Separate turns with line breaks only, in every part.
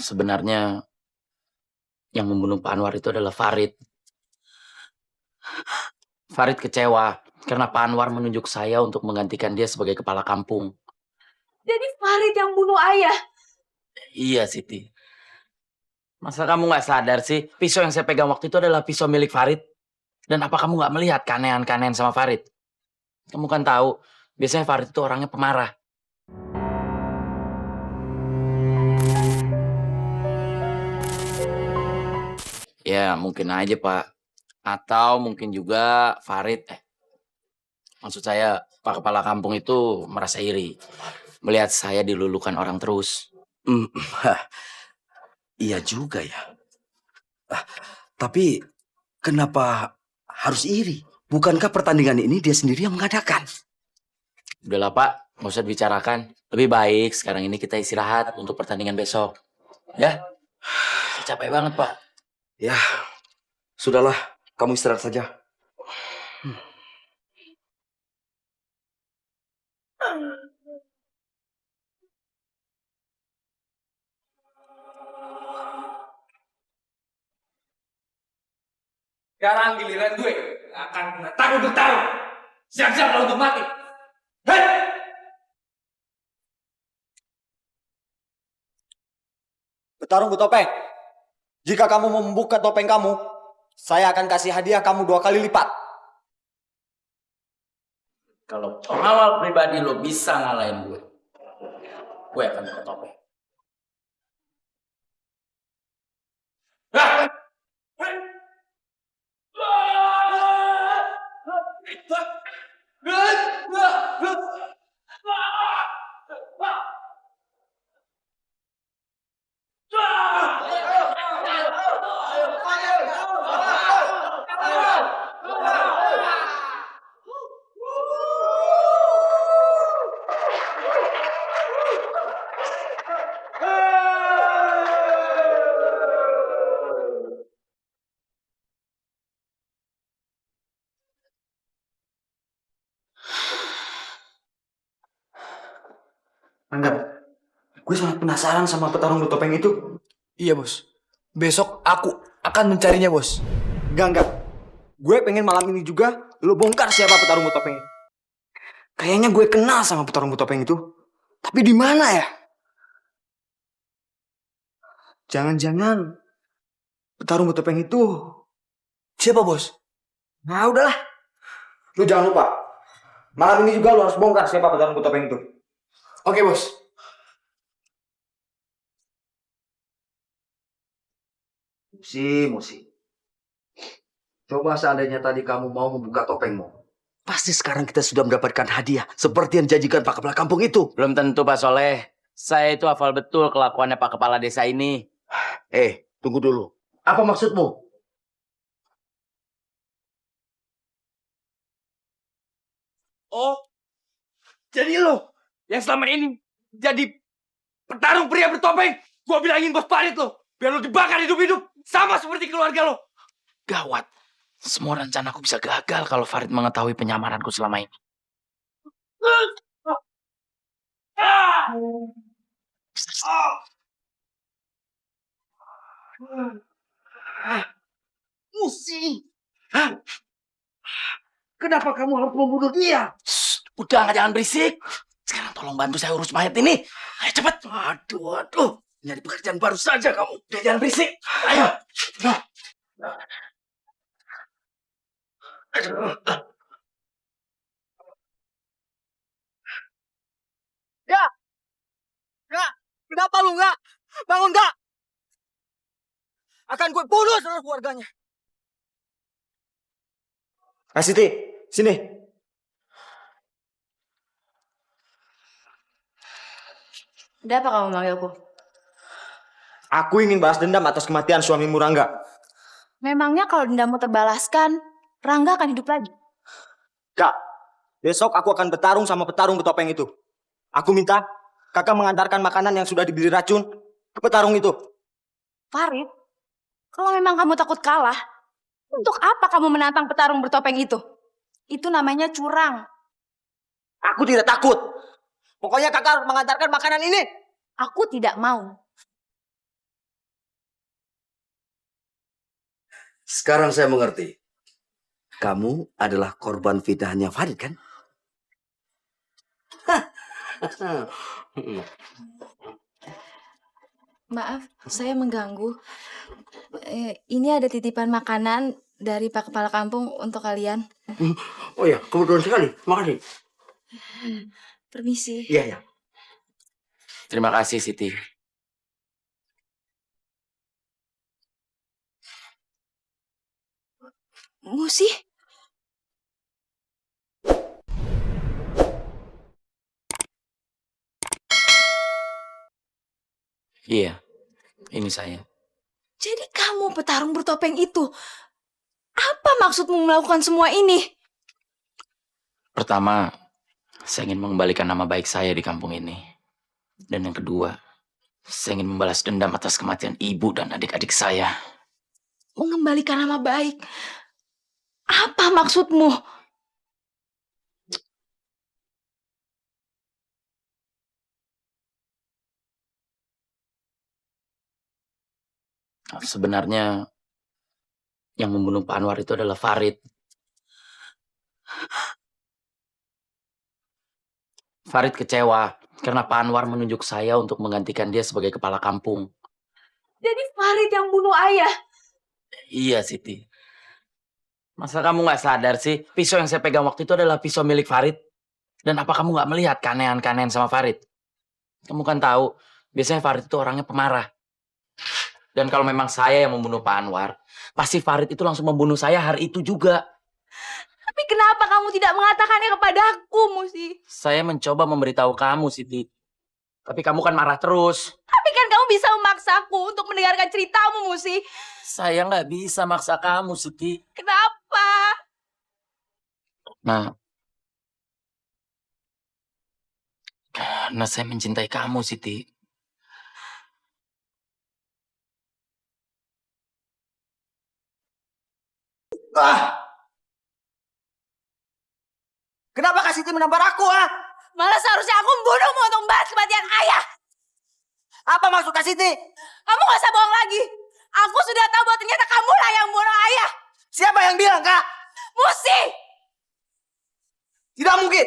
Sebenarnya yang membunuh Pak Anwar itu adalah Farid. Farid kecewa karena Pak Anwar menunjuk saya untuk menggantikan dia sebagai kepala kampung.
Jadi Farid yang bunuh ayah?
Iya, Siti. Masa kamu nggak sadar sih, pisau yang saya pegang waktu itu adalah pisau milik Farid? Dan apa kamu nggak melihat keanehan-keanehan sama Farid? Kamu kan tahu, biasanya Farid itu orangnya pemarah. Ya, mungkin aja, Pak. Atau mungkin juga Farid, maksud saya, Pak Kepala Kampung itu merasa iri. Melihat saya dilulukan orang terus.
Hmm, iya juga ya. Tapi kenapa harus iri? Bukankah pertandingan ini dia sendiri yang mengadakan?
Udahlah, Pak. Nggak usah dibicarakan. Lebih baik sekarang ini kita istirahat untuk pertandingan besok. Ya? Saya capek banget, Pak.
Ya, sudahlah. Kamu istirahat saja.
Sekarang giliran gue akan kena takut bertarung. Siap-siap lo untuk mati. Hei!
Petarung bertopeng, jika kamu mau membuka topeng kamu, saya akan kasih hadiah kamu 2 kali lipat.
Kalau pengawal pribadi lo bisa ngalahin gue akan buka topeng.
Anggap, gue sangat penasaran sama petarung bertopeng itu.
Iya, Bos. Besok aku akan mencarinya, Bos.
Enggak. Gue pengen malam ini juga lo bongkar siapa petarung bertopeng. Kayaknya gue kenal sama petarung bertopeng itu. Tapi di mana ya? Jangan-jangan petarung bertopeng itu
Siapa, Bos?
Nah, udahlah. Lu jangan lupa. Malam ini juga lu harus bongkar siapa petarung bertopeng itu.
Oke, Bos.
Musi. Coba seandainya tadi kamu mau membuka topengmu. Pasti sekarang kita sudah mendapatkan hadiah. Seperti yang janjikan Pak Kepala Kampung itu.
Belum tentu, Pak Soleh. Saya itu hafal betul kelakuannya Pak Kepala Desa ini.
Tunggu dulu. Apa maksudmu?
Oh, jadi lo yang selama ini jadi petarung pria bertopeng. Gua bilangin Bos Farid lo, biar lo dibakar hidup-hidup. Sama seperti keluarga lo.
Gawat. Semua rencanaku bisa gagal kalau Farid mengetahui penyamaranku selama ini.
Musi. Kenapa kamu harus membunuh dia?
Udah, jangan berisik. Sekarang tolong bantu saya urus mayat ini. Ayo cepat.
Aduh. Nyari pekerjaan baru saja kamu.
Udah, jangan berisik. Ayo.
Ya. Kenapa lu nggak? Bangun nggak? Akan gue bunuh seluruh keluarganya. Siti, sini.
Udah apa kamu manggilku?
Aku ingin balas dendam atas kematian suamimu Rangga.
Memangnya kalau dendammu terbalaskan, Rangga akan hidup lagi?
Kak, besok aku akan bertarung sama petarung bertopeng itu. Aku minta kakak mengantarkan makanan yang sudah diberi racun ke petarung itu.
Farid, kalau memang kamu takut kalah, untuk apa kamu menantang petarung bertopeng itu? Itu namanya curang.
Aku tidak takut. Pokoknya kakak harus mengantarkan makanan ini.
Aku tidak mau.
Sekarang saya mengerti. Kamu adalah korban fitnahnya Farid, kan?
Maaf, saya mengganggu. Ini ada titipan makanan dari Pak Kepala Kampung untuk kalian.
Oh ya, kebetulan sekali. Makasih.
Permisi.
Iya, ya.
Terima kasih Siti.
Musi?
Iya, ini saya.
Jadi kamu petarung bertopeng itu. Apa maksudmu melakukan semua ini?
Pertama, saya ingin mengembalikan nama baik saya di kampung ini. Dan yang kedua, saya ingin membalas dendam atas kematian ibu dan adik-adik saya.
Mengembalikan nama baik. Apa maksudmu?
Sebenarnya yang membunuh Pak Anwar itu adalah Farid. Farid kecewa karena Pak Anwar menunjuk saya untuk menggantikan dia sebagai kepala kampung.
Jadi Farid yang bunuh ayah.
Iya, Siti. Masa kamu nggak sadar sih, pisau yang saya pegang waktu itu adalah pisau milik Farid? Dan apa kamu nggak melihat keanehan-keanehan sama Farid? Kamu kan tahu, biasanya Farid itu orangnya pemarah. Dan kalau memang saya yang membunuh Pak Anwar, pasti Farid itu langsung membunuh saya hari itu juga.
Tapi kenapa kamu tidak mengatakannya kepadaku, Musi?
Saya mencoba memberitahu kamu, Siti. Tapi kamu kan marah terus.
Tapi kan kamu bisa memaksaku untuk mendengarkan ceritamu, Musi.
Saya nggak bisa maksa kamu, Siti.
Kenapa?
Nah, karena saya mencintai kamu, Siti.
Kenapa Kak Siti menampar aku, ah?
Malah seharusnya aku membunuhmu untuk membalas kematian ayah.
Apa maksud Kak Siti?
Kamu gak usah bohong lagi. Aku sudah tahu bahwa ternyata kamulah yang membunuh ayah.
Siapa yang bilang, Kak?
Musi!
Tidak mungkin.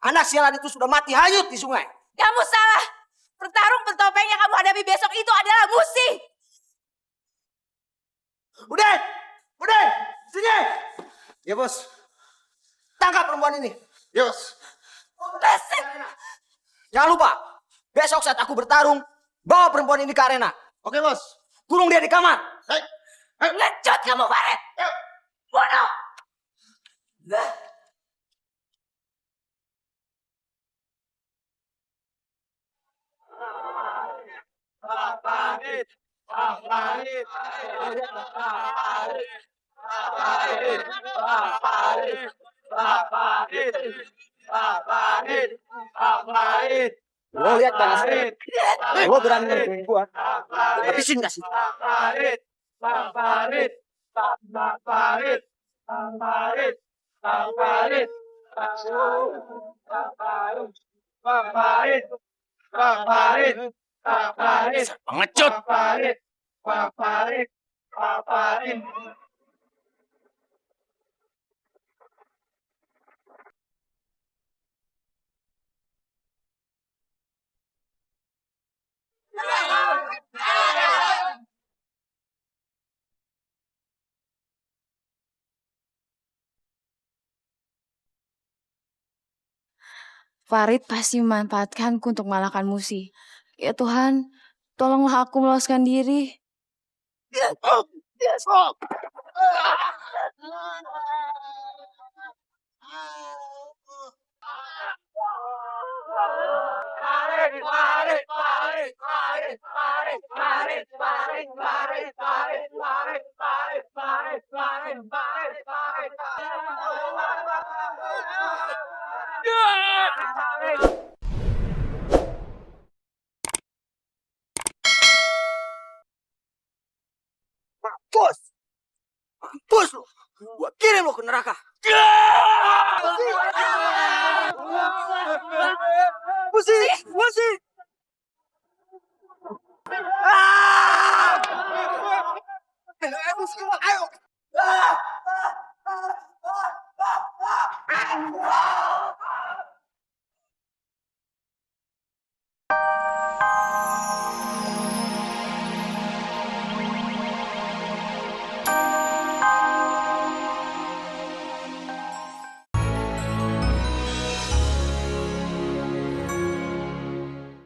Anak sialan itu sudah mati hanyut di sungai.
Kamu salah. Petarung bertopeng yang kamu hadapi besok itu adalah Musi.
Udah, sini. Ya, Bos. Tangkap perempuan ini. Yos.
Lesek.
Jangan lupa, besok saat aku bertarung, bawa perempuan ini ke arena. Oke, Bos. Kurung dia di kamar.
Ngecut kamu, Farid. Bodoh.
Lo lihat balas. Lo berani ngelakuin gua. Habisin gak sih?
Pengecut!
Farid pasti memanfaatkanku untuk mengalahkan Musi. Ya Tuhan, tolonglah aku meloloskan diri.
Bos. Bos lo. Gua kirim lo ke neraka. Musi.
Ayo semua, ayo. Ah!